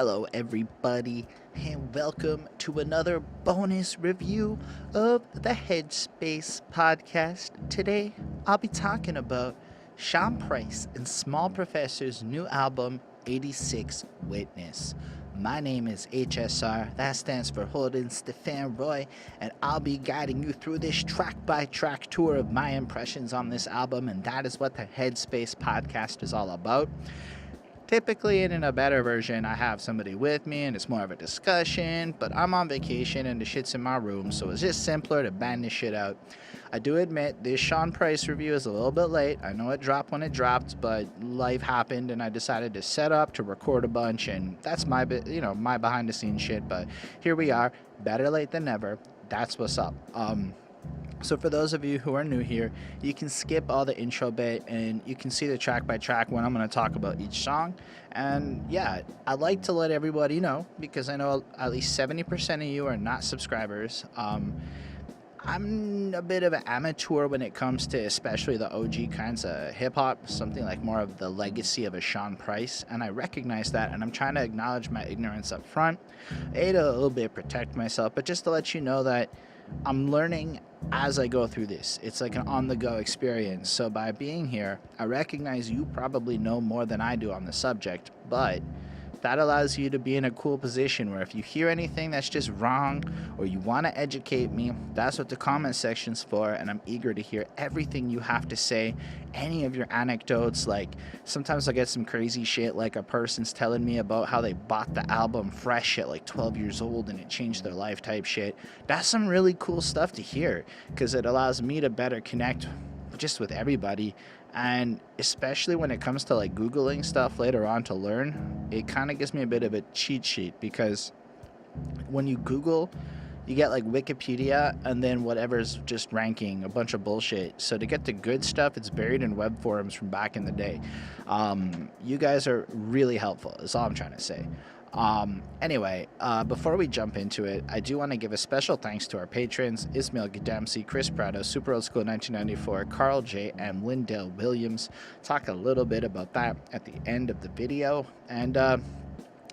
Hello, everybody, and welcome to another bonus review of the Headspace podcast. Today, I'll be talking about Sean Price and Small Professor's new album, 86 Witness. My name is HSR, that stands for Holden Stefan Roy, and I'll be guiding you through this track-by-track tour of my impressions on this album, and that is what the Headspace podcast is all about. Typically, in a better version, I have somebody with me and it's more of a discussion, but I'm on vacation and the shit's in my room, so it's just simpler to bang this shit out. I do admit this Sean Price review is a little bit late. I know it dropped when it dropped, but life happened and I decided to set up to record a bunch, and that's my behind the scenes shit, but here we are, better late than never. That's what's up. So for those of you who are new here, you can skip all the intro bit and you can see the track by track when I'm going to talk about each song. And yeah, I like to let everybody know, because I know at least 70% of you are not subscribers. I'm a bit of an amateur when it comes to especially the OG kinds of hip-hop, something like more of the legacy of a Sean Price, and I recognize that, and I'm trying to acknowledge my ignorance up front. A little bit protect myself, but just to let you know that I'm learning as I go through this. It's like an on-the-go experience. So by being here, I recognize you probably know more than I do on the subject, but that allows you to be in a cool position where if you hear anything that's just wrong or you want to educate me, that's what the comment section's for, and I'm eager to hear everything you have to say, any of your anecdotes. Like sometimes I get some crazy shit, like a person's telling me about how they bought the album fresh at like 12 years old and it changed their life type shit. That's some really cool stuff to hear, because it allows me to better connect just with everybody. And especially when it comes to like Googling stuff later on to learn, it kind of gives me a bit of a cheat sheet, because when you Google, you get like Wikipedia and then whatever's just ranking a bunch of bullshit. So to get the good stuff, it's buried in web forums from back in the day. You guys are really helpful, is all I'm trying to say. Anyway, before we jump into it, I do want to give a special thanks to our patrons: Ismail Gadamsi, Chris Prado, Super Old School 1994, Carl J, and Lindell Williams. Talk a little bit about that at the end of the video. And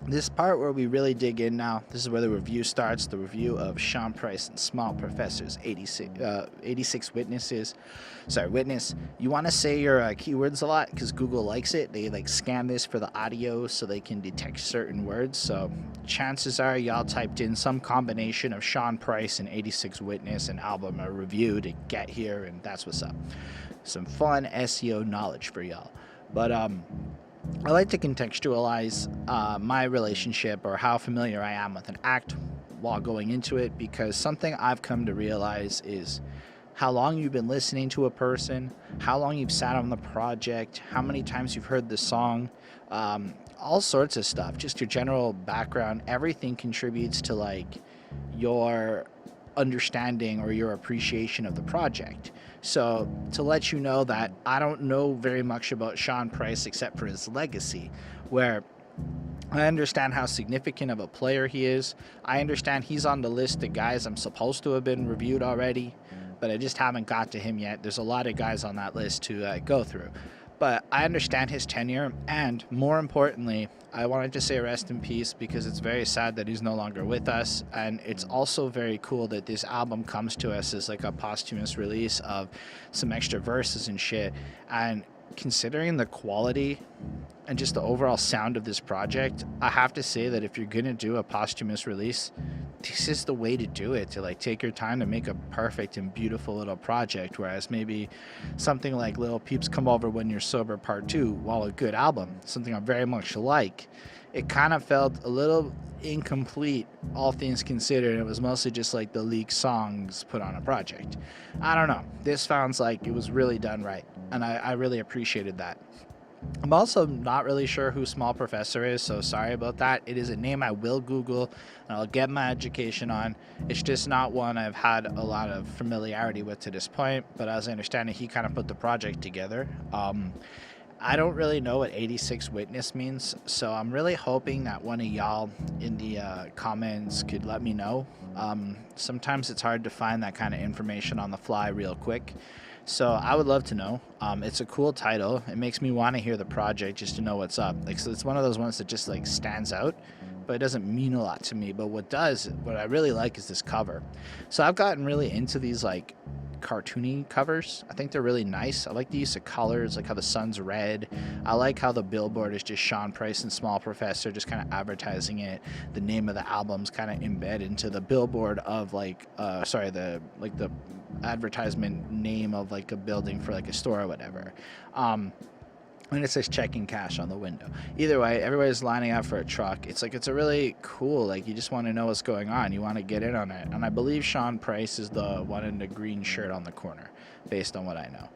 this part where we really dig in now, this is where the review starts, the review of Sean Price and Small Professor's 86 Witness. You want to say your keywords a lot, because Google likes it. They like scan this for the audio so they can detect certain words. So chances are y'all typed in some combination of Sean Price and 86 Witness, an album or review, to get here, and that's what's up. Some fun SEO knowledge for y'all. But I like to contextualize my relationship or how familiar I am with an act while going into it, because something I've come to realize is how long you've been listening to a person, how long you've sat on the project, how many times you've heard the song, all sorts of stuff, just your general background. Everything contributes to like your understanding or your appreciation of the project. So to let you know that I don't know very much about Sean Price except for his legacy, where I understand how significant of a player he is. I understand he's on the list of guys I'm supposed to have been reviewed already, but I just haven't got to him yet. There's a lot of guys on that list to go through. But I understand his tenure, and more importantly, I wanted to say rest in peace, because it's very sad that he's no longer with us. And it's also very cool that this album comes to us as like a posthumous release of some extra verses and shit. And considering the quality and just the overall sound of this project, I have to say that if you're gonna do a posthumous release, this is the way to do it, to like take your time to make a perfect and beautiful little project. Whereas maybe something like Little Peeps Come Over When You're Sober Part 2, while a good album, something I very much like, it kind of felt a little incomplete, all things considered. It was mostly just like the leaked songs put on a project. I don't know, this sounds like it was really done right, and I really appreciated that. I'm also not really sure who Small Professor is, so sorry about that. It is a name I will Google and I'll get my education on. It's just not one I've had a lot of familiarity with to this point, but as I understand it, he kind of put the project together. I don't really know what 86 Witness means, so I'm really hoping that one of y'all in the comments could let me know. Sometimes it's hard to find that kind of information on the fly real quick. So I would love to know. It's a cool title. It makes me want to hear the project just to know what's up. Like, so it's one of those ones that just like stands out. but it doesn't mean a lot to me. But what I really like is this cover. So I've gotten really into these like cartoony covers. I think they're really nice. I like the use of colors, like how the sun's red. I like how the billboard is just Sean Price and Small Professor just kind of advertising it. The name of the album's kind of embedded into the billboard of like the advertisement name of like a building for like a store or whatever. And it says checking cash on the window. Either way, everybody's lining up for a truck. It's a really cool, like, you just want to know what's going on. You want to get in on it. And I believe Sean Price is the one in the green shirt on the corner, based on what I know.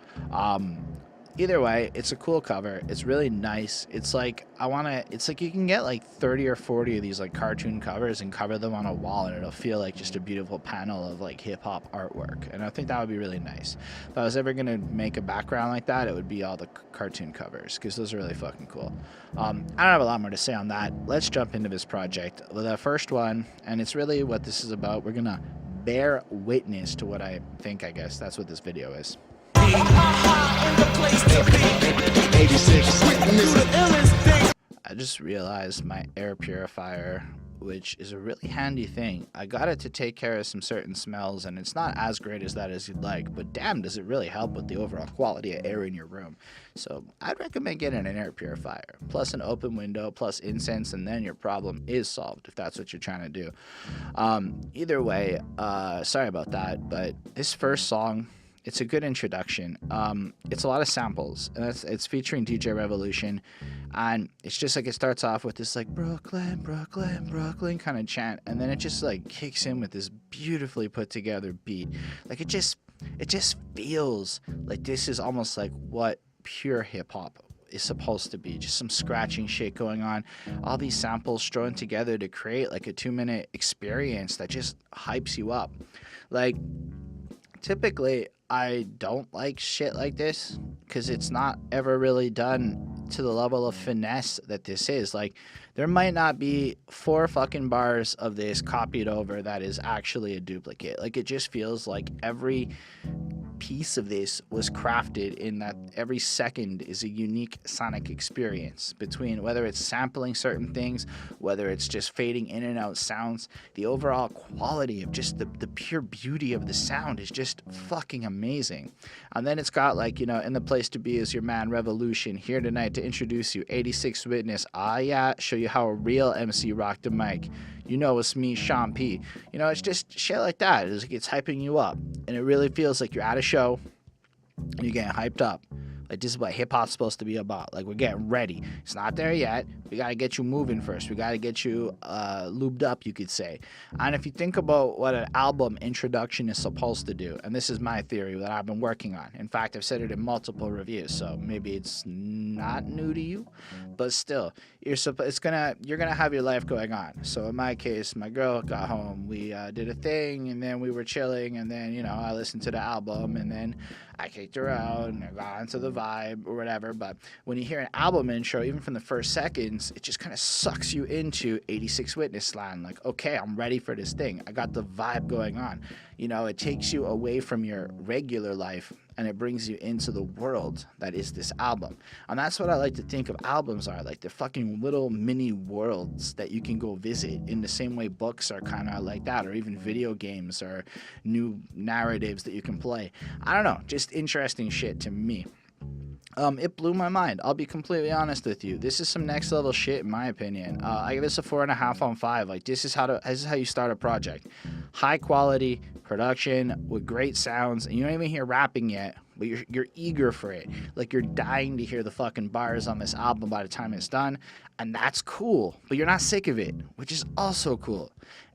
Either way, it's a cool cover. It's really nice. It's like, you can get like 30 or 40 of these like cartoon covers and cover them on a wall, and it'll feel like just a beautiful panel of like hip hop artwork. And I think that would be really nice. If I was ever going to make a background like that, it would be all the cartoon covers, because those are really fucking cool. I don't have a lot more to say on that. Let's jump into this project. The first one, and it's really what this is about. We're going to bear witness to what I guess that's what this video is. I just realized my air purifier, which is a really handy thing. I got it to take care of some certain smells, and it's not as great as that as you'd like, but damn, does it really help with the overall quality of air in your room. So I'd recommend getting an air purifier, plus an open window, plus incense, and then your problem is solved, if that's what you're trying to do. Either way, sorry about that, but this first song, it's a good introduction. It's a lot of samples, and it's featuring DJ Revolution, and it's just like it starts off with this like Brooklyn, Brooklyn, Brooklyn kind of chant, and then it just like kicks in with this beautifully put together beat. Like it just feels like this is almost like what pure hip hop is supposed to be. Just some scratching shit going on, all these samples thrown together to create like a 2-minute experience that just hypes you up. Like, typically I don't like shit like this because it's not ever really done to the level of finesse that this is. Like, there might not be 4 fucking bars of this copied over that is actually a duplicate. Like, it just feels like every piece of this was crafted in that every second is a unique sonic experience, between whether it's sampling certain things, whether it's just fading in and out sounds. The overall quality of just the pure beauty of the sound is just fucking amazing. And then it's got, like, you know, in the place to be is your man Revolution, here tonight to introduce you 86 Witness. Yeah, show you how a real MC rocked the mic. You know, it's me, Sean P. You know, it's just shit like that. It's like, it's hyping you up, and it really feels like you're at a show and you're getting hyped up. Like, this is what hip-hop's supposed to be about. Like, we're getting ready. It's not there yet. We got to get you moving first. We got to get you lubed up, you could say. And if you think about what an album introduction is supposed to do, and this is my theory that I've been working on. In fact, I've said it in multiple reviews, so maybe it's not new to you, but still, you're gonna have your life going on. So in my case, my girl got home. We did a thing, and then we were chilling, and then, you know, I listened to the album, and then I kicked her out and I got into the vibe or whatever. But when you hear an album intro, even from the first seconds, it just kind of sucks you into 86 Witness land. Like, okay, I'm ready for this thing. I got the vibe going on. You know, it takes you away from your regular life and it brings you into the world that is this album. And that's what I like to think of albums are. Like, they're fucking little mini worlds that you can go visit, in the same way books are kind of like that, or even video games or new narratives that you can play. I don't know, just interesting shit to me. It blew my mind. I'll be completely honest with you. This is some next level shit in my opinion. I give this a 4.5 on 5. Like, this is how you start a project. High quality production with great sounds, and you don't even hear rapping yet, but you're eager for it. Like, you're dying to hear the fucking bars on this album by the time it's done, and that's cool. But you're not sick of it, which is also cool.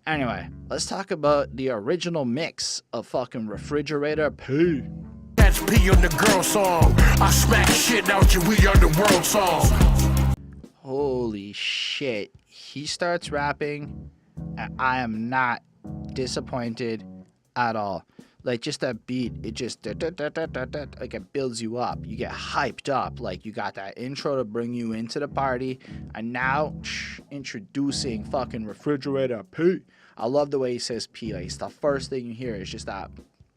Anyway, let's talk about the original mix of fucking Refrigerator P. That's P on the girl song. I smack shit out you, we on the world song. Holy shit. He starts rapping, and I am not disappointed at all. Like, just that beat, it just like, it builds you up. You get hyped up. Like, you got that intro to bring you into the party, and now introducing fucking Refrigerator P. I love the way he says P. Like, it's the first thing you hear. It's just that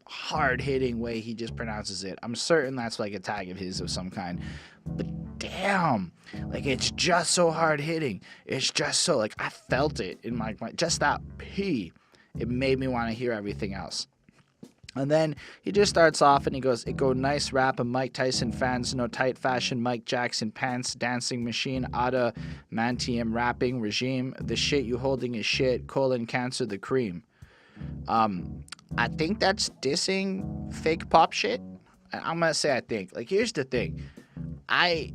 hard-hitting way he just pronounces it. I'm certain that's like a tag of his of some kind. but damn, like it's just so hard hitting. It's just so like I felt it in my just that P. It made me want to hear everything else. And then he just starts off and he goes, it go nice rap and Mike Tyson fans, no tight fashion, Mike Jackson pants, dancing machine, adamantium rapping regime, the shit you holding is shit, colon cancer, the cream. I think that's dissing fake pop shit. I'm gonna say I think. Like, here's the thing. I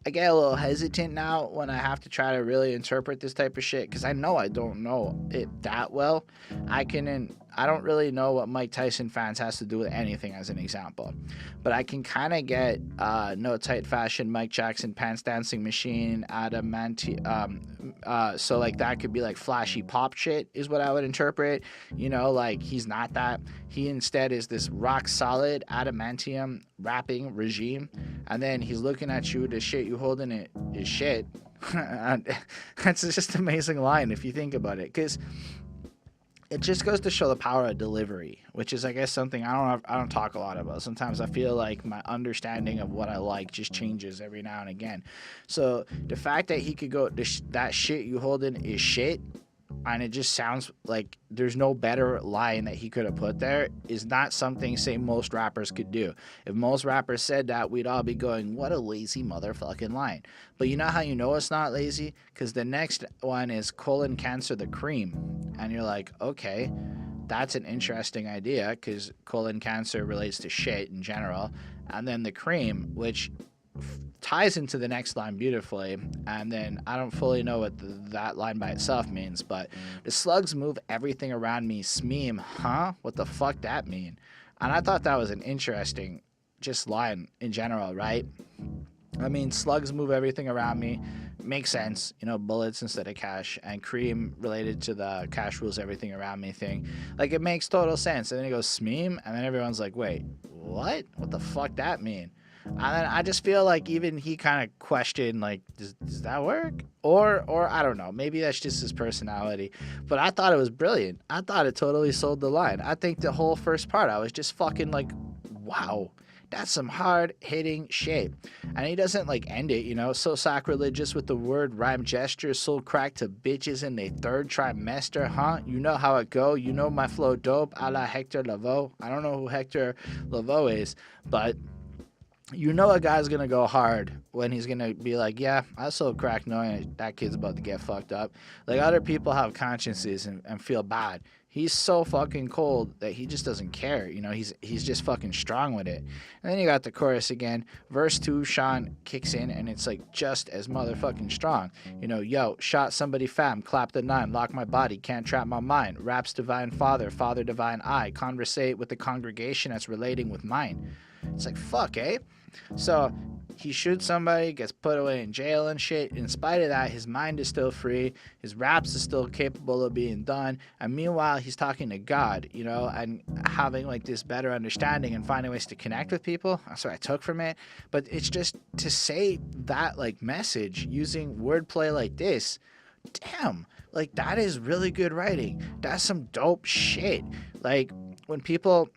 get a little hesitant now when I have to try to really interpret this type of shit because I know I don't know it that well. I don't really know what Mike Tyson fans has to do with anything as an example, but I can kind of get no tight fashion, Mike Jackson pants, dancing machine, so like that could be like flashy pop shit is what I would interpret. You know, like he's not that. He instead is this rock solid adamantium rapping regime, and then he's looking at you. The shit you holding it is shit. That's just an amazing line if you think about it, because it just goes to show the power of delivery, which is, I guess, something I don't talk a lot about. Sometimes I feel like my understanding of what I like just changes every now and again. So the fact that he could go, that shit you holding is shit, and it just sounds like there's no better line that he could have put there, is not something, say, most rappers could do. If most rappers said that, we'd all be going, what a lazy motherfucking line. But you know how you know it's not lazy? Because the next one is colon cancer, the cream. And you're like, okay, that's an interesting idea, because colon cancer relates to shit in general. And then the cream, which ties into the next line beautifully, and then I don't fully know what that line by itself means, but the slugs move everything around me, smeam, huh? What the fuck that mean? And I thought that was an interesting just line in general, right? I mean, slugs move everything around me, makes sense, you know, bullets instead of cash, and cream related to the cash rules everything around me thing. Like, it makes total sense. And then he goes, smeam, and then everyone's like, wait, what? What the fuck that mean? And then I just feel like even he kind of questioned, like, does that work? Or I don't know. Maybe that's just his personality. But I thought it was brilliant. I thought it totally sold the line. I think the whole first part, I was just fucking like, wow, that's some hard-hitting shit. And he doesn't, like, end it, you know, so sacrilegious with the word, rhyme gesture, soul crack to bitches in their third trimester, huh? You know how it go. You know my flow dope, a la Hector Lavoe. I don't know who Hector Lavoe is, but you know a guy's gonna go hard when he's gonna be like, yeah, I sold crack knowing that kid's about to get fucked up. Like, other people have consciences and feel bad. He's so fucking cold that he just doesn't care. You know, he's just fucking strong with it. And then you got the chorus again. Verse 2, Sean kicks in, and it's like just as motherfucking strong. You know, yo, shot somebody fam, clap the 9, lock my body, can't trap my mind. Raps divine father, father divine I. Conversate with the congregation that's relating with mine. It's like, fuck, eh? So he shoots somebody, gets put away in jail and shit. In spite of that, his mind is still free. His raps is still capable of being done. And meanwhile, he's talking to God, you know, and having like this better understanding and finding ways to connect with people. That's what I took from it. But it's just to say that like message using wordplay like this, damn, like that is really good writing. That's some dope shit. Like, when people...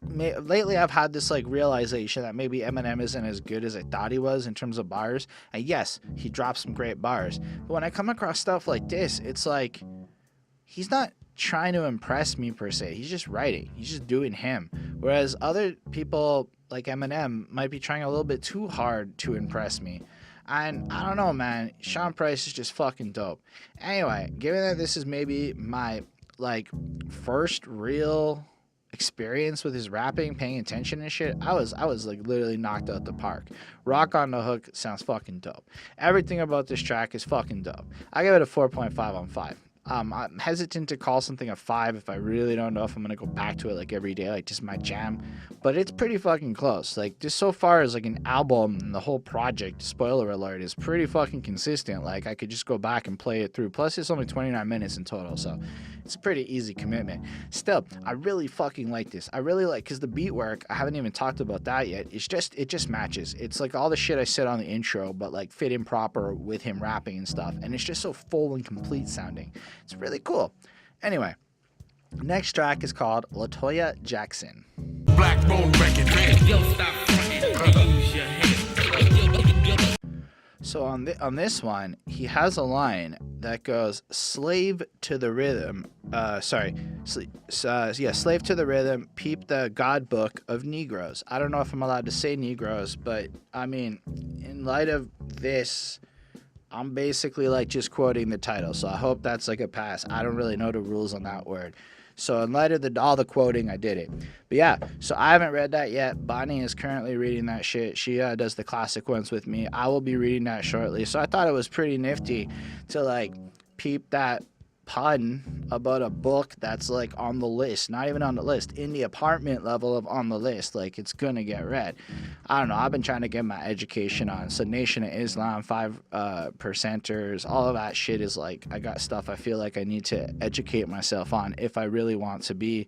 Lately I've had this like realization that maybe Eminem isn't as good as I thought he was in terms of bars, and yes, he drops some great bars, but when I come across stuff like this, it's like he's not trying to impress me per se. He's just writing, he's just doing him, whereas other people like Eminem might be trying a little bit too hard to impress me. And I don't know, man, Sean Price is just fucking dope. Anyway, given that this is maybe my like first real experience with his rapping, paying attention and shit, I was like literally knocked out the park. Rock on the Hook sounds fucking dope. Everything about this track is fucking dope. I give it a 4.5 on 5. I'm hesitant to call something a 5 if I really don't know if I'm gonna go back to it like every day, like just my jam. But it's pretty fucking close. Like, just so far as like an album and the whole project, spoiler alert, is pretty fucking consistent. Like, I could just go back and play it through. Plus, it's only 29 minutes in total, so it's a pretty easy commitment. Still, I really fucking like this. I really like, because the beat work, I haven't even talked about that yet. It just matches. It's like all the shit I said on the intro, but like fit in proper with him rapping and stuff. And it's just so full and complete sounding. It's really cool. Anyway, next track is called Latoya Jackson. Black bone record, man. Yo, stop fronting. Use your head. So on this one, he has a line that goes, "Slave to the rhythm." Slave to the rhythm. Peep the God book of Negroes. I don't know if I'm allowed to say Negroes, but I mean, in light of this, I'm basically like just quoting the title. So I hope that's like a pass. I don't really know the rules on that word. So in light of all the quoting, I did it. But yeah, so I haven't read that yet. Bonnie is currently reading that shit. She does the classic ones with me. I will be reading that shortly. So I thought it was pretty nifty to like peep that pun about a book that's like on the list, not even on the list, in the apartment level of on the list. Like it's gonna get read. I don't know. I've been trying to get my education on. So Nation of Islam, 5%ers, all of that shit is like, I got stuff I feel like I need to educate myself on if I really want to be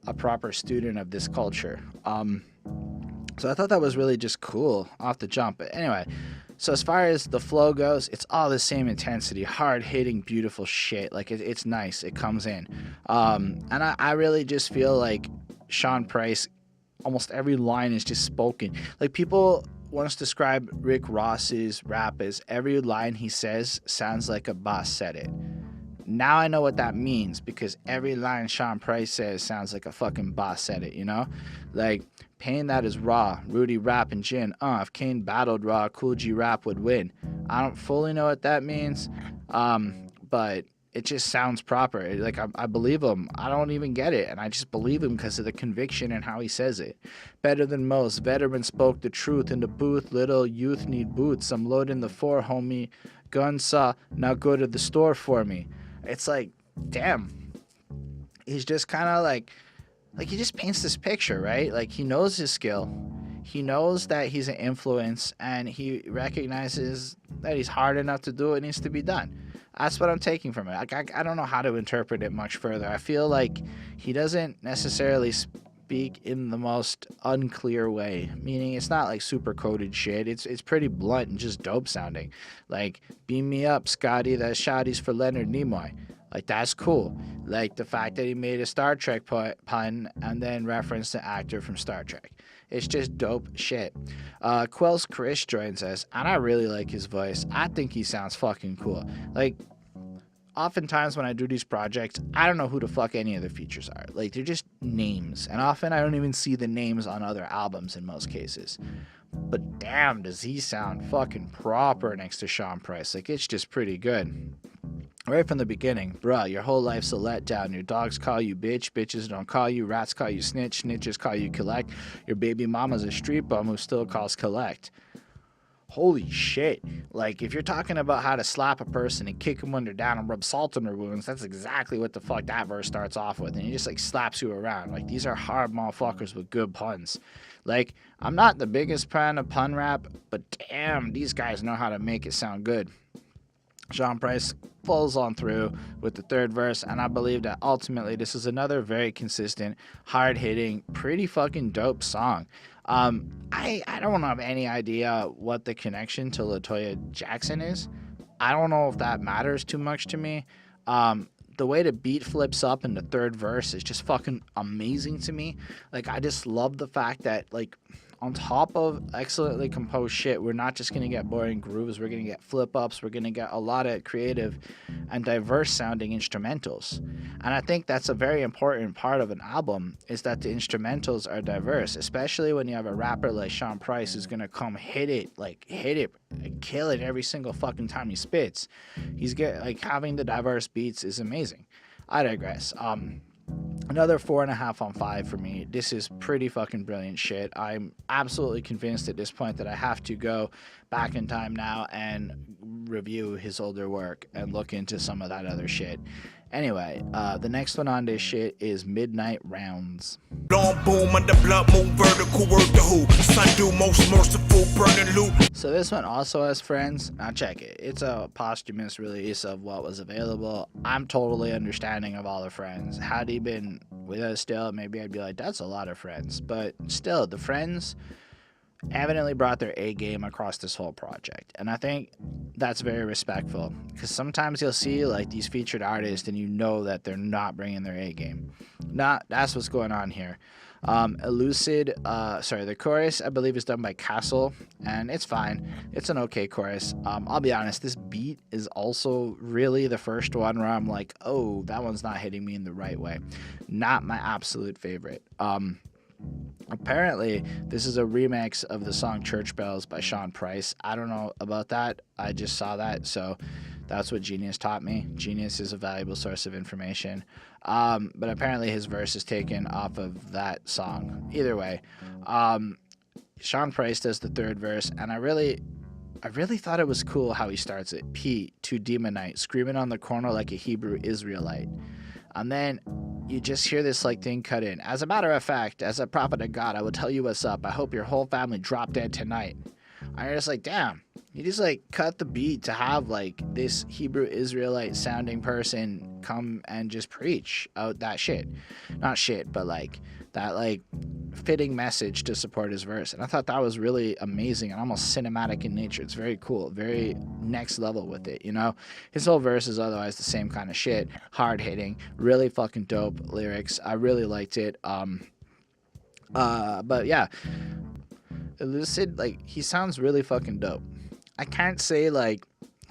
a proper student of this culture. So I thought that was really just cool off the jump. But anyway, so as far as the flow goes, it's all the same intensity, hard-hitting, beautiful shit. Like, it's nice. It comes in. And I really just feel like Sean Price, almost every line is just spoken. Like, people once described Rick Ross's rap as every line he says sounds like a boss said it. Now I know what that means, because every line Sean Price says sounds like a fucking boss said it, you know? Like, pain that is raw, Rudy rap and gin. If Kane battled raw, Cool G rap would win. I don't fully know what that means, but it just sounds proper. Like, I believe him. I don't even get it, and I just believe him because of the conviction and how he says it. Better than most, veteran spoke the truth in the booth. Little youth need boots. I'm loading the 4, homie. Gun saw, now go to the store for me. It's like, damn. He's just kind of like he just paints this picture, right? Like, he knows his skill. He knows that he's an influence, and he recognizes that he's hard enough to do what needs to be done. That's what I'm taking from it. Like, I don't know how to interpret it much further. I feel like he doesn't necessarily speak in the most unclear way, meaning it's not like super coded shit. It's pretty blunt and just dope sounding. Like, beam me up, Scotty, that shotty's for Leonard Nimoy. Like, that's cool. Like, the fact that he made a Star Trek pun and then referenced the actor from Star Trek. It's just dope shit. Quelle's Chris joins us, and I really like his voice. I think he sounds fucking cool. Like, oftentimes when I do these projects, I don't know who the fuck any of the features are. Like, they're just names. And often I don't even see the names on other albums in most cases. But damn, does he sound fucking proper next to Sean Price. Like, it's just pretty good. Right from the beginning, bruh, your whole life's a letdown. Your dogs call you bitch, bitches don't call you, rats call you snitch, snitches call you collect. Your baby mama's a street bum who still calls collect. Holy shit. Like, if you're talking about how to slap a person and kick them when they're down and rub salt on their wounds, that's exactly what the fuck that verse starts off with. And he just, like, slaps you around. Like, these are hard motherfuckers with good puns. Like, I'm not the biggest fan of pun rap, but damn, these guys know how to make it sound good. Sean Price falls on through with the third verse, and I believe that ultimately this is another very consistent, hard-hitting, pretty fucking dope song. I don't have any idea what the connection to Latoya Jackson is. I don't know if that matters too much to me. The way the beat flips up in the third verse is just fucking amazing to me. Like, I just love the fact that, like, on top of excellently composed shit, we're not just going to get boring grooves, we're going to get flip-ups, we're going to get a lot of creative and diverse-sounding instrumentals. And I think that's a very important part of an album, is that the instrumentals are diverse, especially when you have a rapper like Sean Price who's going to come hit it and kill it every single fucking time he spits. Having the diverse beats is amazing. I digress. Another 4.5 on 5 for me. This is pretty fucking brilliant shit. I'm absolutely convinced at this point that I have to go back in time now and review his older work and look into some of that other shit. Anyway, the next one on this shit is Midnight Rounds. Long boom under blood moon vertical word to who sun do most merciful burning loot. So this one also has friends. Now check it. It's a posthumous release of what was available. I'm totally understanding of all the friends. Had he been with us still, maybe I'd be like, that's a lot of friends. But still, the friends evidently brought their A game across this whole project, and I think that's very respectful, because sometimes you'll see like these featured artists and you know that they're not bringing their A game. That's what's going on here. Elucid, the chorus I believe is done by Castle, and it's fine. It's an okay chorus. I'll be honest, this beat is also really the first one where I'm like, oh, that one's not hitting me in the right way. Not my absolute favorite. Apparently, this is a remix of the song Church Bells by Sean Price. I don't know about that. I just saw that, so that's what Genius taught me. Genius is a valuable source of information. But apparently his verse is taken off of that song. Either way, Sean Price does the third verse, and I really thought it was cool how he starts it. P, to demonite, screaming on the corner like a Hebrew Israelite. And then you just hear this like thing cut in. As a matter of fact, as a prophet of God, I will tell you what's up. I hope your whole family drop dead tonight. And you're just like, damn. You just like cut the beat to have like this Hebrew Israelite sounding person come and just preach out that shit. Not shit, but like that like fitting message to support his verse. And I thought that was really amazing and almost cinematic in nature. It's very cool, very next level with it, you know? His whole verse is otherwise the same kind of shit, hard hitting, really fucking dope lyrics. I really liked it. But yeah, Elucid, like, he sounds really fucking dope. I can't say like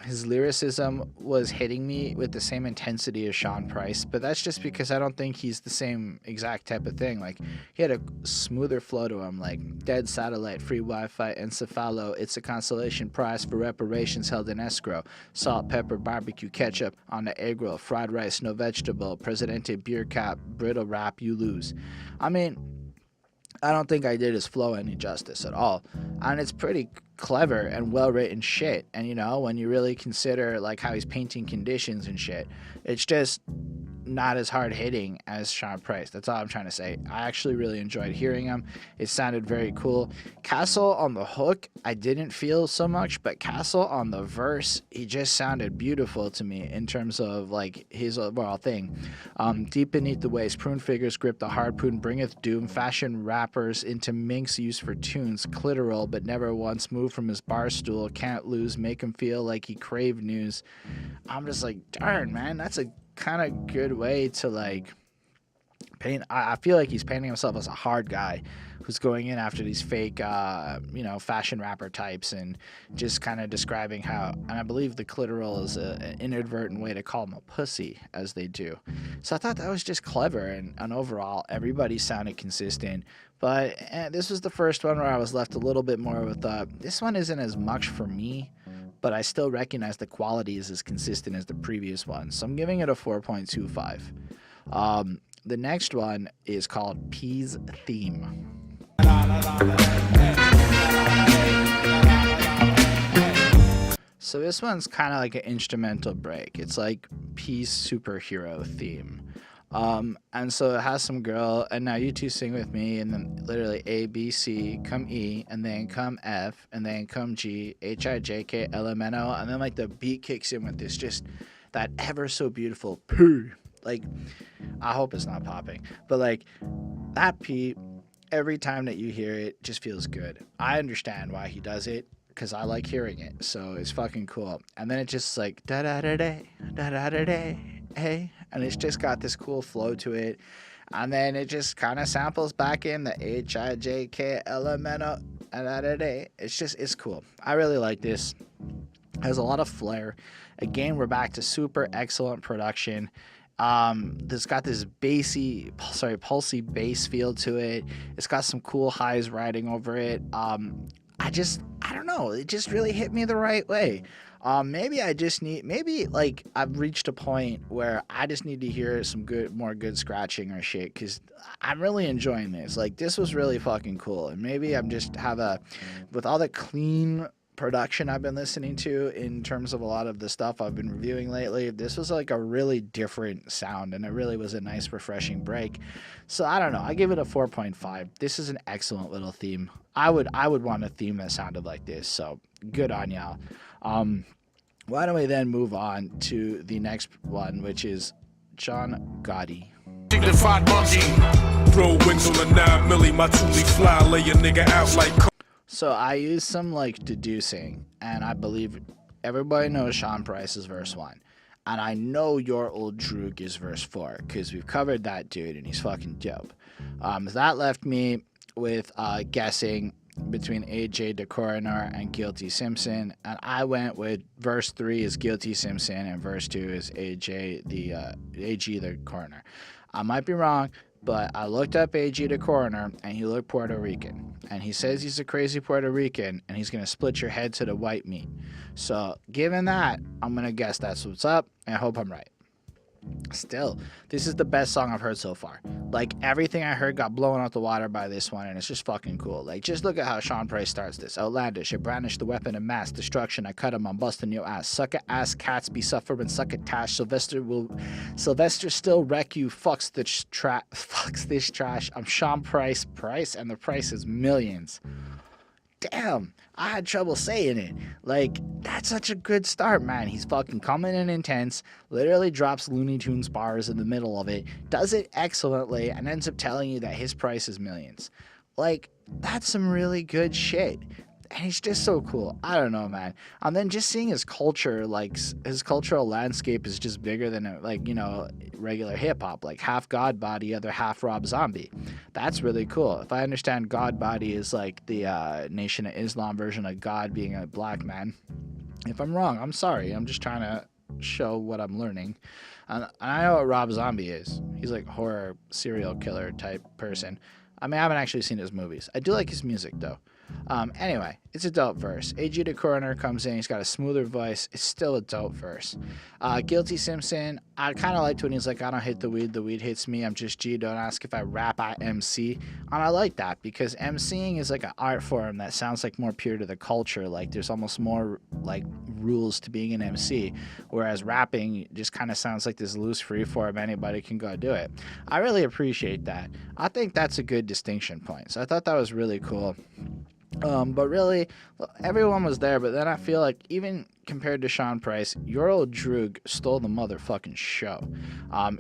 his lyricism was hitting me with the same intensity as Sean Price, but that's just because I don't think he's the same exact type of thing. Like, he had a smoother flow to him, like dead satellite, free Wi-Fi, encephalo, it's a consolation prize for reparations held in escrow, salt, pepper, barbecue, ketchup on the egg roll, fried rice, no vegetable, Presidente beer cap, brittle wrap, you lose. I mean, I don't think I did his flow any justice at all, and it's pretty clever and well-written shit. And you know, when you really consider like how he's painting conditions and shit, it's just not as hard-hitting as Sean Price. That's all I'm trying to say. I actually really enjoyed hearing him. It sounded very cool. Castle on the hook, I didn't feel so much, but Castle on the verse, he just sounded beautiful to me in terms of like his overall thing. Deep beneath the waist, prune figures grip the harpoon, bringeth doom, fashion rappers into minks used for tunes, clitoral but never once moved from his bar stool, can't lose, make him feel like he craved news. I'm just like, darn, man, that's a kind of good way to like paint. I feel like he's painting himself as a hard guy who's going in after these fake fashion rapper types and just kind of describing how, and I believe the clitoral is an inadvertent way to call him a pussy, as they do. So I thought that was just clever, and overall everybody sounded consistent. But this was the first one where I was left a little bit more with this one isn't as much for me, but I still recognize the quality is as consistent as the previous one. So I'm giving it a 4.25. The next one is called P's Theme. So this one's kind of like an instrumental break. It's like P's superhero theme. And so it has some girl, and now you two sing with me, and then literally A, B, C, come E, and then come F, and then come G, H, I, J, K, L, M, N, O, and then like the beat kicks in with this, just that ever so beautiful P. Like, I hope it's not popping, but like that P, every time that you hear it, just feels good. I understand why he does it, because I like hearing it, so it's fucking cool. And then it just like da da da da da da da da, hey, and it's just got this cool flow to it. And then it just kind of samples back in the HIJKLMNO da da da da. It's cool. I really like this. It has a lot of flair. Again, we're back to super excellent production. It's got this pulsy bass feel to it. It's got some cool highs riding over it. I don't know, it just really hit me the right way. Maybe I've reached a point where I just need to hear some more good scratching or shit, because I'm really enjoying this. Like, this was really fucking cool, and maybe I'm just with all the clean production I've been listening to in terms of a lot of the stuff I've been reviewing lately, this was like a really different sound, and it really was a nice refreshing break. So I don't know, I give it a 4.5. This is an excellent little theme. I would want a theme that sounded like this, so good on y'all. Why don't we then move on to the next one, which is John Gotti. Dignified monkey. Throw wings on the 9 milli, my toolie fly, lay a nigga out like. So I used some like deducing, and I believe everybody knows Sean Price's verse 1. And I know your old Droog is verse 4 because we've covered that dude and he's fucking dope. That left me with guessing between AJ the Coroner and Guilty Simpson, and I went with verse 3 is Guilty Simpson and verse 2 is AG the Coroner. I might be wrong, but I looked up AG the Coroner and he looked Puerto Rican, and he says he's a crazy Puerto Rican and he's gonna split your head to the white meat. So given that, I'm gonna guess that's what's up, and I hope I'm right. Still, this is the best song I've heard so far. Like, everything I heard got blown out the water by this one, and it's just fucking cool. Like, just look at how Sean Price starts this. Outlandish, I brandish the weapon of mass destruction. I cut him, I'm busting your ass. Sucker ass cats be suffering, succotash. Sylvester still wreck you. Fucks this trash. I'm Sean Price, and the price is millions. Damn, I had trouble saying it. Like, that's such a good start, man. He's fucking coming in intense, literally drops Looney Tunes bars in the middle of it, does it excellently, and ends up telling you that his price is millions. Like, that's some really good shit. And he's just so cool. I don't know, man. And then just seeing his culture, like, his cultural landscape is just bigger than, like, you know, regular hip-hop. Like, half God Body, other half Rob Zombie. That's really cool. If I understand, God Body is, like, the Nation of Islam version of God being a black man. If I'm wrong, I'm sorry. I'm just trying to show what I'm learning. And I know what Rob Zombie is. He's, like, horror, serial killer type person. I mean, I haven't actually seen his movies. I do like his music, though. Anyway, it's a dope verse. AG the Coroner comes in, he's got a smoother voice. It's still a dope verse. Guilty Simpson, I kind of liked when he's like, I don't hit the weed hits me. I'm just G, don't ask if I rap, I MC. And I like that because MCing is like an art form that sounds like more pure to the culture. Like, there's almost more like rules to being an MC, whereas rapping just kind of sounds like this loose free form, anybody can go do it. I really appreciate that. I think that's a good distinction point. So I thought that was really cool. But really, everyone was there, but then I feel like even compared to Sean Price, your old Droog stole the motherfucking show.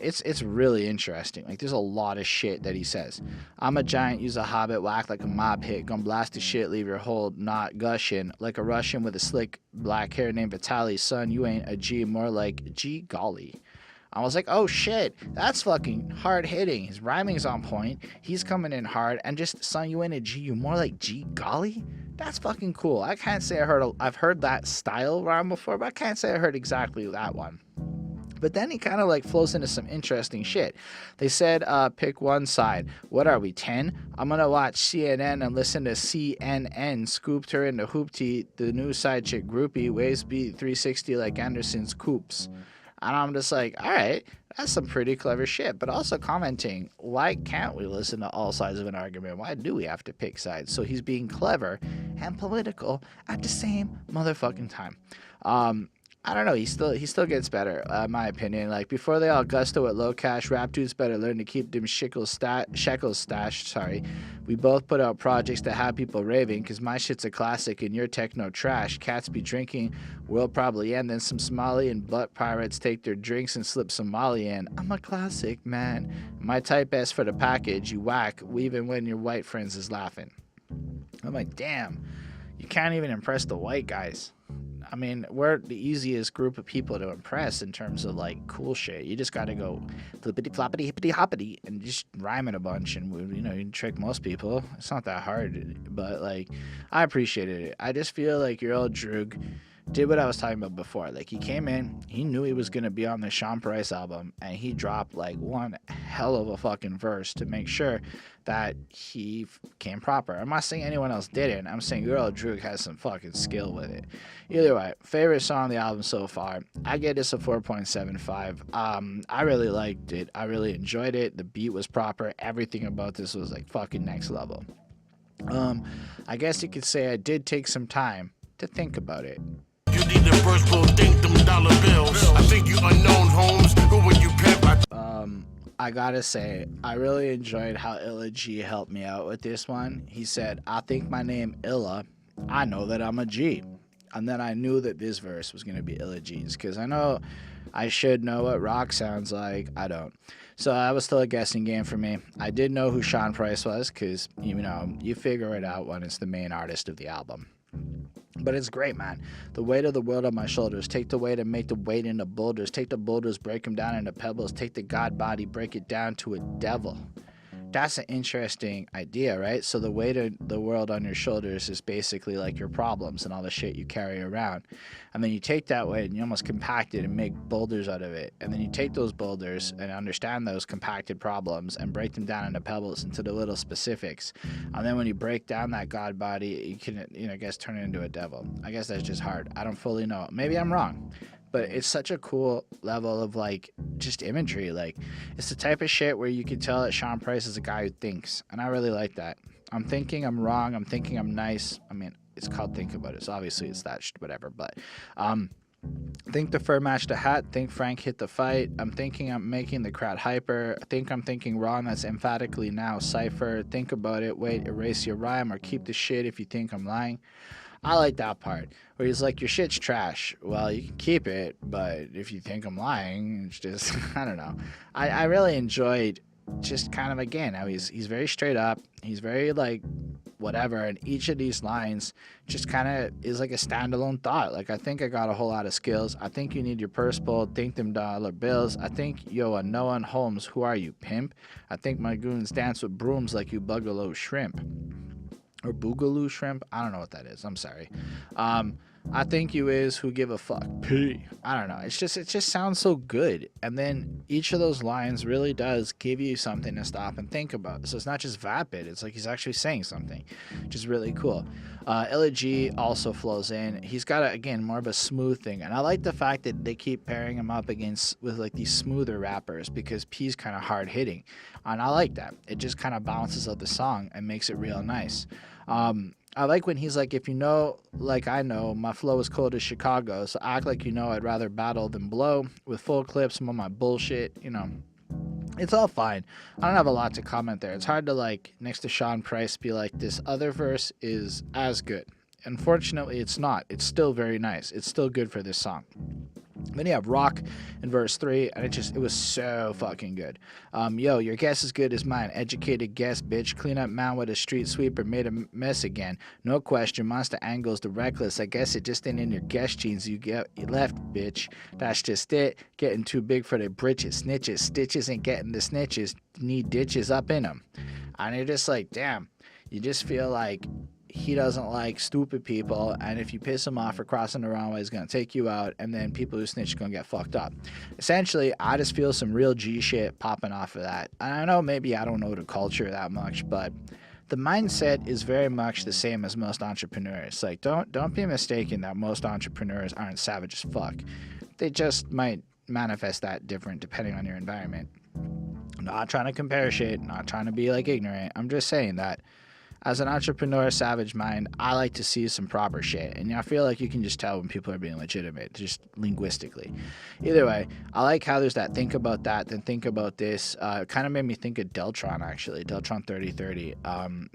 It's really interesting. Like, there's a lot of shit that he says. I'm a giant, use a hobbit, whack like a mob hit, gonna blast the shit, leave your hold not gushing, like a Russian with a slick black hair named Vitaly. Son, you ain't a G, more like G golly. I was like, oh shit, that's fucking hard hitting. His rhyming's on point. He's coming in hard, and just, son, you ain't a G, you more like G golly? That's fucking cool. I can't say I've heard that style rhyme before, but I can't say I heard exactly that one. But then he kind of like flows into some interesting shit. They said, pick one side. What are we, 10? I'm going to watch CNN and listen to CNN. Scooped her into Hoopty, the new side chick groupie. Waves beat 360 like Anderson's Coops. And I'm just like, all right, that's some pretty clever shit. But also commenting, why can't we listen to all sides of an argument? Why do we have to pick sides? So he's being clever and political at the same motherfucking time. I don't know. He still gets better, in my opinion. Like, before they all gusto at low cash, rap dudes better learn to keep them shekels stashed. Sorry, we both put out projects that have people raving, cause my shit's a classic and your techno trash. Cats be drinking, world probably end. Then some Somali and butt pirates take their drinks and slip some Molly in. I'm a classic, man. My type S for the package. You whack, even when your white friends is laughing. I'm like, damn, you can't even impress the white guys. I mean, we're the easiest group of people to impress in terms of, like, cool shit. You just gotta go flippity floppity hippity hoppity and just rhyme it a bunch, and, you know, you can trick most people. It's not that hard, but, like, I appreciated it. I just feel like your old Droog did what I was talking about before. Like, he came in, he knew he was gonna be on the Sean Price album, and he dropped, like, one hell of a fucking verse to make sure that he came proper. I'm not saying anyone else didn't. I'm saying your old Droog has some fucking skill with it. Either way, favorite song on the album so far, I get this a 4.75. I really liked it. I really enjoyed it. The beat was proper. Everything about this was, like, fucking next level. I guess you could say I did take some time to think about it. You need the first will think them dollar bills. I think you unknown homes, who when you pimp. I gotta say, I really enjoyed how Illa G helped me out with this one. He said, I think my name Illa, I know that I'm a G. And then I knew that this verse was gonna be Illa G's, because I know I should know what rock sounds like. I don't. So that was still a guessing game for me. I did know who Sean Price was, because, you know, you figure it out when it's the main artist of the album. But it's great, man. The weight of the world on my shoulders. Take the weight and make the weight into boulders. Take the boulders, break them down into pebbles. Take the God body, break it down to a devil. That's an interesting idea, right? So the weight of the world on your shoulders is basically like your problems and all the shit you carry around. And then you take that weight and you almost compact it and make boulders out of it. And then you take those boulders and understand those compacted problems and break them down into pebbles, into the little specifics. And then when you break down that God body, you can, I guess, turn it into a devil. I guess that's just hard. I don't fully know. Maybe I'm wrong. But it's such a cool level of, like, just imagery. Like, it's the type of shit where you can tell that Sean Price is a guy who thinks. And I really like that. I'm thinking I'm wrong. I'm thinking I'm nice. I mean, it's called Think About It. So obviously it's that shit, whatever. But think the fur matched the hat. Think Frank hit the fight. I'm thinking I'm making the crowd hyper. I think I'm thinking wrong. That's emphatically now cipher. Think about it. Wait, erase your rhyme or keep the shit if you think I'm lying. I like that part where he's like, your shit's trash. Well, you can keep it, but if you think I'm lying, it's just, I don't know. I really enjoyed just kind of, again, how he's very straight up. He's very, like, whatever. And each of these lines just kind of is like a standalone thought. Like, I think I got a whole lot of skills. I think you need your purse pulled. Think them dollar bills. I think, yo, a no one Holmes, who are you, pimp? I think my goons dance with brooms like you bugalo shrimp. Or boogaloo shrimp. I don't know what that is. I'm sorry. I think you is who give a fuck. P. I don't know. It just sounds so good. And then each of those lines really does give you something to stop and think about. So it's not just vapid. It's like he's actually saying something, which is really cool. Elucid also flows in. He's got, again, more of a smooth thing. And I like the fact that they keep pairing him up with like these smoother rappers because P's kind of hard hitting. And I like that. It just kind of balances out the song and makes it real nice. I like when he's like, if you know, like I know, my flow is cold as Chicago, so act like you know I'd rather battle than blow. With full clips, I'm on my bullshit, It's all fine. I don't have a lot to comment there. It's hard to, like, next to Sean Price, be like, this other verse is as good. Unfortunately, it's not. It's still very nice. It's still good for this song. Then you have Rock in verse 3, and it was so fucking good. Yo, your guess is good as mine. Educated guess, bitch. Clean up man with a street sweeper, made a mess again. No question, monster angles the reckless. I guess it just ain't in your guess genes you left, bitch. That's just it. Getting too big for the britches. Snitches, stitches ain't getting the snitches. Need ditches up in them. And you're just like, damn. You just feel like he doesn't like stupid people, and if you piss him off for crossing the wrong way, he's going to take you out, and then people who snitch are going to get fucked up. Essentially, I just feel some real G shit popping off of that. And I know maybe I don't know the culture that much, but the mindset is very much the same as most entrepreneurs. Like, don't be mistaken that most entrepreneurs aren't savage as fuck. They just might manifest that different depending on your environment. Not trying to compare shit, not trying to be like ignorant. I'm just saying that as an entrepreneur, savage mind, I like to see some proper shit. And I feel like you can just tell when people are being legitimate, just linguistically. Either way, I like how there's that think about that, then think about this. It kind of made me think of Deltron, actually. Deltron 3030.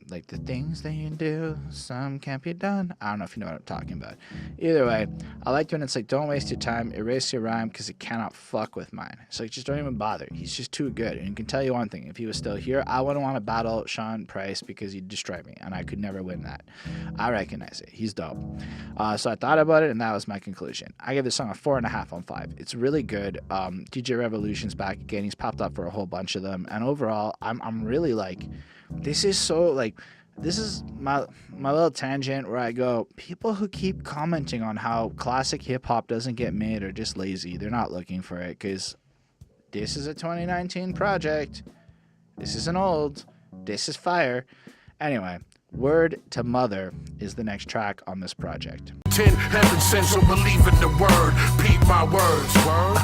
Like the things that you do, some can't be done. I don't know if you know what I'm talking about. Either way, I like when it's like, don't waste your time, erase your rhyme because it cannot fuck with mine. It's like, just don't even bother. He's just too good. And you can tell you one thing. If he was still here, I wouldn't want to battle Sean Price because he'd destroy me, and I could never win that. I recognize it. He's dope. So I thought about it, and that was my conclusion. I gave this song a 4.5 on 5. It's really good. DJ Revolution's back again. He's popped up for a whole bunch of them, and overall, I'm really like, this is so like. This is my little tangent where I go, people who keep commenting on how classic hip-hop doesn't get made are just lazy. They're not looking for it, because this is a 2019 project. This isn't old. This is fire. Anyway, Word to Mother is the next track on this project. 10 heaven sent, so believe in the word. Peep my words, word.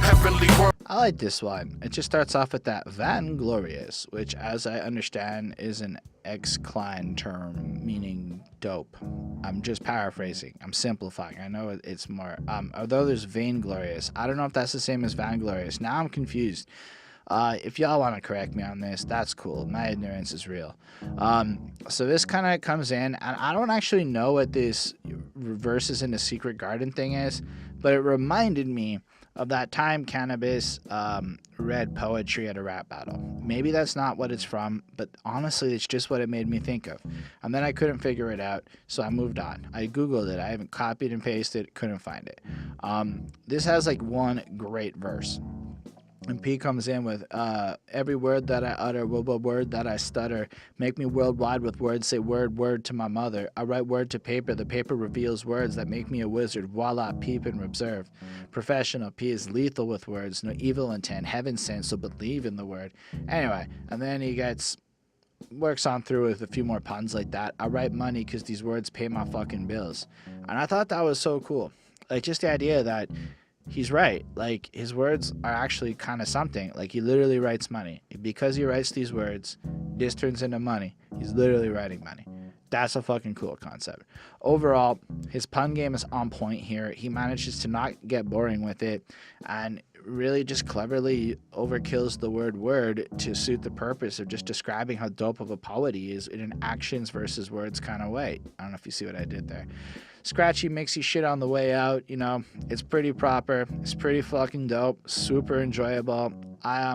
Heavenly word. I like this one. It just starts off with that vainglorious, which, as I understand, is an ex-Klein term meaning dope. I'm just paraphrasing. I'm simplifying. I know it's more. Although there's vainglorious, I don't know if that's the same as vainglorious. Now I'm confused. If y'all want to correct me on this, that's cool. My ignorance is real. So this kind of comes in, and I don't actually know what this verses in the secret garden thing is, but it reminded me of that time Cannabis read poetry at a rap battle. Maybe that's not what it's from, but honestly, it's just what it made me think of. And then I couldn't figure it out, so I moved on. I Googled it. I haven't copied and pasted, couldn't find it. This has like one great verse. And P comes in with every word that I utter, word that I stutter. Make me worldwide with words, say word to my mother. I write word to paper, the paper reveals words that make me a wizard. Voila, peep and observe. Professional, P is lethal with words, no evil intent, heaven sent, so believe in the word. Anyway, and then he works on through with a few more puns like that. I write money because these words pay my fucking bills. And I thought that was so cool. Like, just the idea that he's right. Like, his words are actually kind of something. Like, he literally writes money. Because he writes these words, this turns into money. He's literally writing money. That's a fucking cool concept. Overall, his pun game is on point here. He manages to not get boring with it and really just cleverly overkills the word to suit the purpose of just describing how dope of a poet he is in an actions versus words kind of way. I don't know if you see what I did there. Scratchy, mixy shit on the way out, you know, it's pretty proper. It's pretty fucking dope. Super enjoyable. I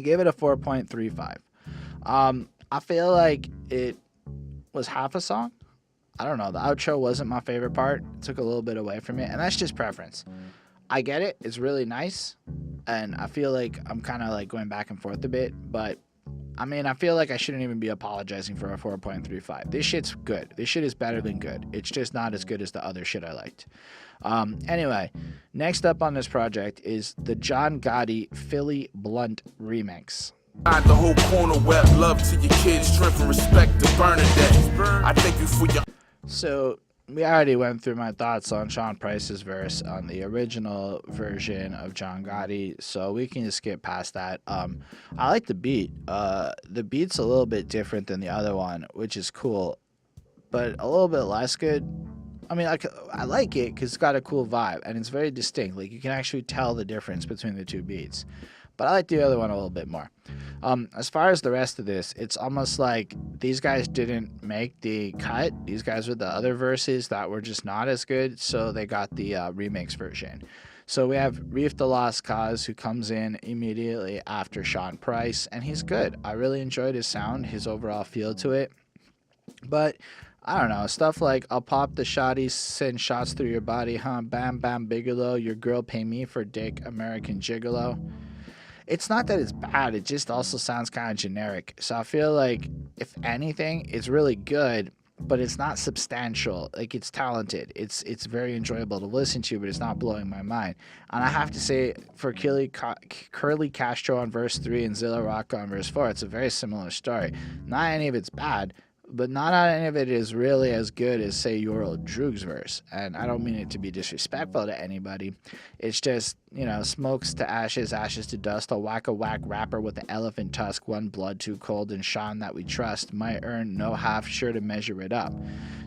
gave it a 4.35. I feel like it was half a song. I don't know. The outro wasn't my favorite part. It took a little bit away from it, and that's just preference. I get it. It's really nice, and I feel like I'm kind of like going back and forth a bit, but I mean, I feel like I shouldn't even be apologizing for a 4.35. This shit's good. This shit is better than good. It's just not as good as the other shit I liked. Anyway, next up on this project is the John Gotti Philly Blunt remix. The whole corner web love to your kids, strength and respect to Bernadette. I thank you for your. So we already went through my thoughts on Sean Price's verse on the original version of John Gotti, so we can just skip past that. I like the beat. The beat's a little bit different than the other one, which is cool, but a little bit less good. I mean, I like it because it's got a cool vibe, and it's very distinct. Like, you can actually tell the difference between the two beats. But I like the other one a little bit more. As far as the rest of this, it's almost like these guys didn't make the cut. These guys were the other verses that were just not as good, so they got the remix version. So we have Reef the Lost Cauze, who comes in immediately after Sean Price, and he's good. I really enjoyed his sound, his overall feel to it. But I don't know, stuff like, I'll pop the shotties, send shots through your body, huh? Bam, bam, Bigelow, your girl pay me for dick, American Gigolo. It's not that it's bad, it just also sounds kind of generic. So I feel like, if anything, it's really good, but it's not substantial. Like, it's talented. It's very enjoyable to listen to, but it's not blowing my mind. And I have to say, for Curly Castro on verse 3 and Zilla Rocca on verse 4, it's a very similar story. Not any of it's bad, but not any of it is really as good as, say, your old Droog's verse. And I don't mean it to be disrespectful to anybody. It's just, you know, smokes to ashes, ashes to dust. I'll whack a whack rapper with an elephant tusk. One blood too cold, and Sean that we trust might earn no half sure to measure it up.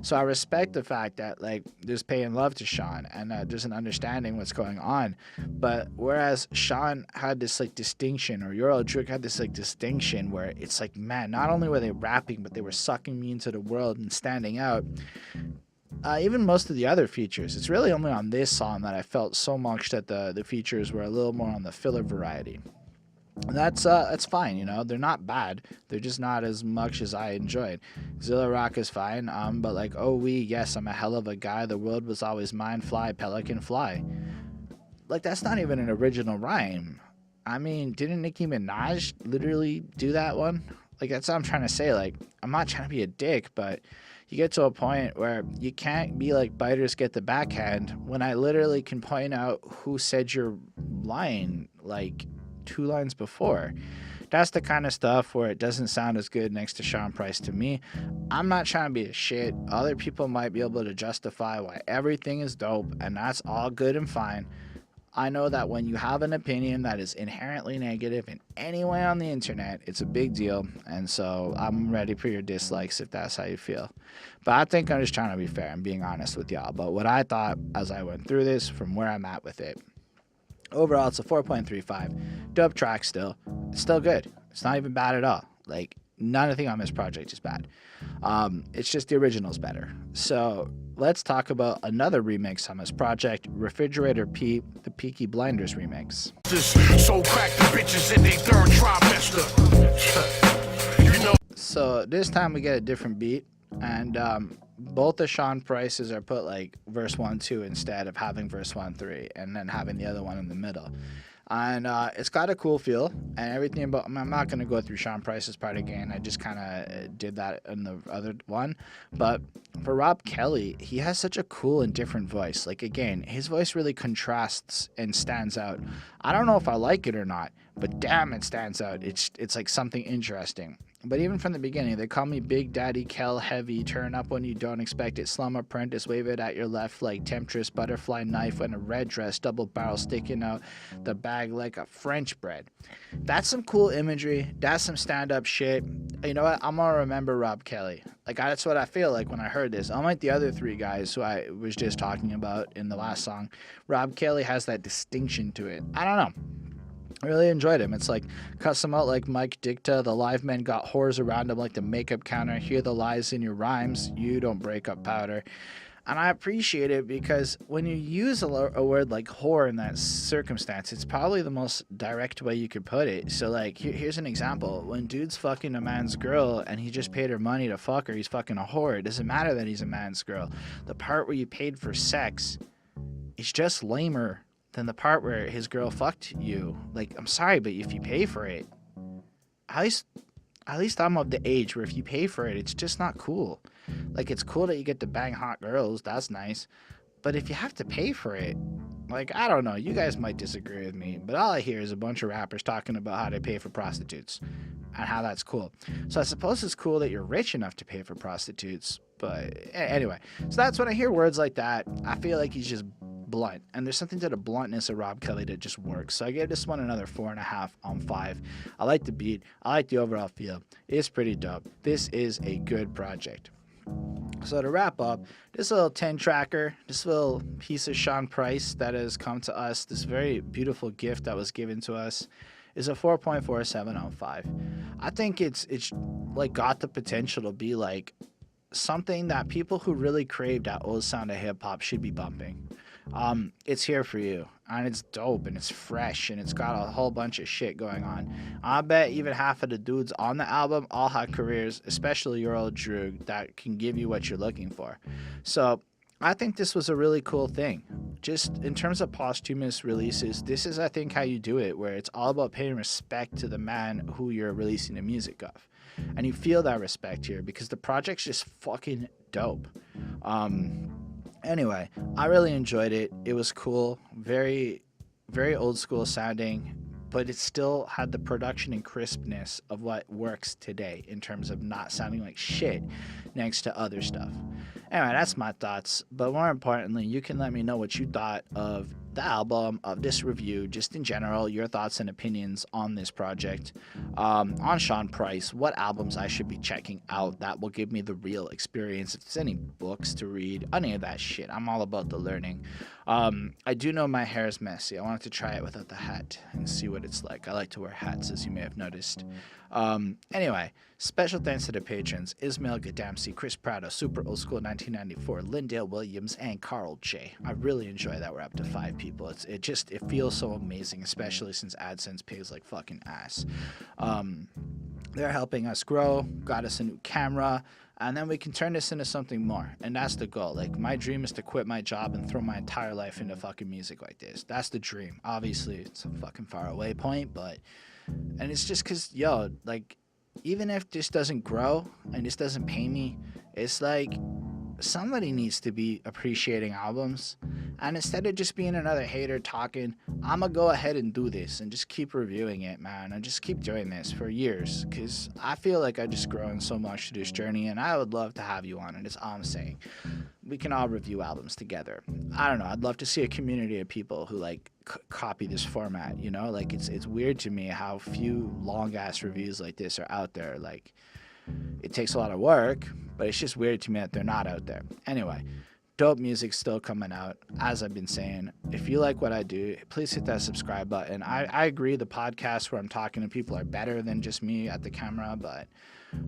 So I respect the fact that, like, there's paying love to Sean, and there's an understanding what's going on. But whereas Sean had this, like, distinction, or your old Droog had this, like, distinction where it's like, man, not only were they rapping, but they were sucking me into the world and standing out. Even most of the other features, it's really only on this song that I felt so much that the features were a little more on the filler variety. And that's fine, you know. They're not bad. They're just not as much as I enjoyed. Zilla Rock is fine, but like, oh yes, I'm a hell of a guy. The world was always mine. Fly, pelican, fly. Like, that's not even an original rhyme. I mean, didn't Nicki Minaj literally do that one? Like, that's what I'm trying to say. Like, I'm not trying to be a dick, but you get to a point where you can't be like, biters get the backhand, when I literally can point out who said your line, like, 2 lines before. That's the kind of stuff where it doesn't sound as good next to Sean Price to me. I'm not trying to be a shit. Other people might be able to justify why everything is dope, and that's all good and fine. I know that when you have an opinion that is inherently negative in any way on the internet, it's a big deal, and so I'm ready for your dislikes if that's how you feel. But I think I'm just trying to be fair and being honest with y'all about what I thought as I went through this from where I'm at with it. Overall, it's a 4.35. Dope track still. It's still good. It's not even bad at all. Like, nothing on this project is bad. It's just the original's better. So let's talk about another remix on this project, Refrigerator P, the Peaky Blinders remix. So crack the bitches in their third trimester. You know. So this time we get a different beat, and both the Sean Prices are put like verse 1, 2 instead of having verse 1, 3, and then having the other one in the middle. And it's got a cool feel and everything about. I'm not going to go through Sean Price's part again. I just kind of did that in the other one. But for Rob Kelly, he has such a cool and different voice. Like, again, his voice really contrasts and stands out. I don't know if I like it or not, but damn, it stands out. It's like something interesting. But even from the beginning, they call me Big Daddy Quelle heavy, turn up when you don't expect it, slum apprentice, wave it at your left like temptress, butterfly knife in a red dress, double barrel sticking out the bag like a French bread. That's some cool imagery. That's some stand-up shit. You know what? I'm gonna remember Rob Kelly. Like, that's what I feel like when I heard this. Unlike the other three guys who I was just talking about in the last song, Rob Kelly has that distinction to it. I don't know. I really enjoyed him. It's like, cuss him out like Mike Dicta. The live men got whores around him like the makeup counter. Hear the lies in your rhymes. You don't break up powder. And I appreciate it because when you use a word like whore in that circumstance, it's probably the most direct way you could put it. So, like, here's an example. When dude's fucking a man's girl and he just paid her money to fuck her, he's fucking a whore. It doesn't matter that he's a man's girl. The part where you paid for sex is just lamer than the part where his girl fucked you. Like, I'm sorry, but if you pay for it, at least I'm of the age where if you pay for it, it's just not cool. Like, it's cool that you get to bang hot girls, that's nice, but if you have to pay for it, like, I don't know, you guys might disagree with me, but all I hear is a bunch of rappers talking about how they pay for prostitutes and how that's cool. So I suppose it's cool that you're rich enough to pay for prostitutes, but anyway, so that's when I hear words like that, I feel like he's just blunt, and there's something to the bluntness of Rob Kelly that just works. So I gave this one another 4.5 on 5. I like the beat, I like the overall feel. It's pretty dope. This is a good project. So to wrap up, this little 10 tracker, this little piece of Sean Price that has come to us, this very beautiful gift that was given to us, is a 4.47 on 5. I think it's like got the potential to be like something that people who really crave that old sound of hip hop should be bumping. It's here for you, and it's dope, and it's fresh, and it's got a whole bunch of shit going on. I bet even half of the dudes on the album all have careers, especially your old Droog, that can give you what you're looking for. So I think this was a really cool thing. Just in terms of posthumous releases, this is, I think, how you do it, where it's all about paying respect to the man who you're releasing the music of. And you feel that respect here because the project's just fucking dope. Anyway, I really enjoyed it. It was cool, very, very old school sounding, but it still had the production and crispness of what works today in terms of not sounding like shit next to other stuff. Anyway, that's my thoughts, but more importantly, you can let me know what you thought of the album, of this review, just in general, your thoughts and opinions on this project, on Sean Price, what albums I should be checking out that will give me the real experience. If there's any books to read, any of that shit, I'm all about the learning. I do know my hair is messy. I wanted to try it without the hat and see what it's like. I like to wear hats, as you may have noticed. Anyway, special thanks to the patrons: Ismail Gadamsi, Chris Prado, Super Old School 1994, Lindale Williams, and Carl J. I really enjoy that we're up to 5 people. It feels so amazing, especially since AdSense pays like fucking ass. They're helping us grow, got us a new camera, and then we can turn this into something more. And that's the goal. Like, my dream is to quit my job and throw my entire life into fucking music like this. That's the dream. Obviously, it's a fucking far away point, but... And it's just because, yo, like, even if this doesn't grow and this doesn't pay me, it's like somebody needs to be appreciating albums. And instead of just being another hater talking, I'm going to go ahead and do this and just keep reviewing it, man. And just keep doing this for years, because I feel like I've just grown so much through this journey, and I would love to have you on it. That's all I'm saying. We can all review albums together. I don't know. I'd love to see a community of people who, like, copy this format, you know? Like, it's weird to me how few long-ass reviews like this are out there. Like, it takes a lot of work, but it's just weird to me that they're not out there. Anyway, Dope music still coming out, as I've been saying. If you like what I do, please hit that subscribe button. I agree the podcasts where I'm talking to people are better than just me at the camera, but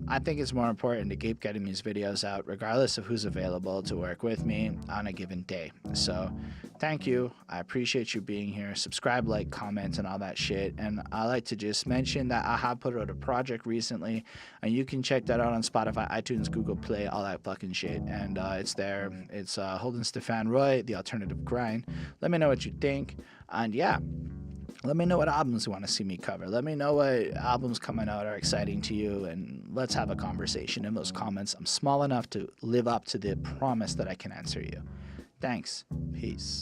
I think it's more important to keep getting these videos out regardless of who's available to work with me on a given day. So thank you. I appreciate you being here. Subscribe, like, comment, and all that shit. And I like to just mention that I have put out a project recently, and you can check that out on Spotify, iTunes, Google Play, all that fucking shit. And it's there. It's Holden Stefan Roy, The Alternative Grind. Let me know what you think. And yeah, let me know what albums you want to see me cover. Let me know what albums coming out are exciting to you, and let's have a conversation in those comments. I'm small enough to live up to the promise that I can answer you. Thanks. Peace.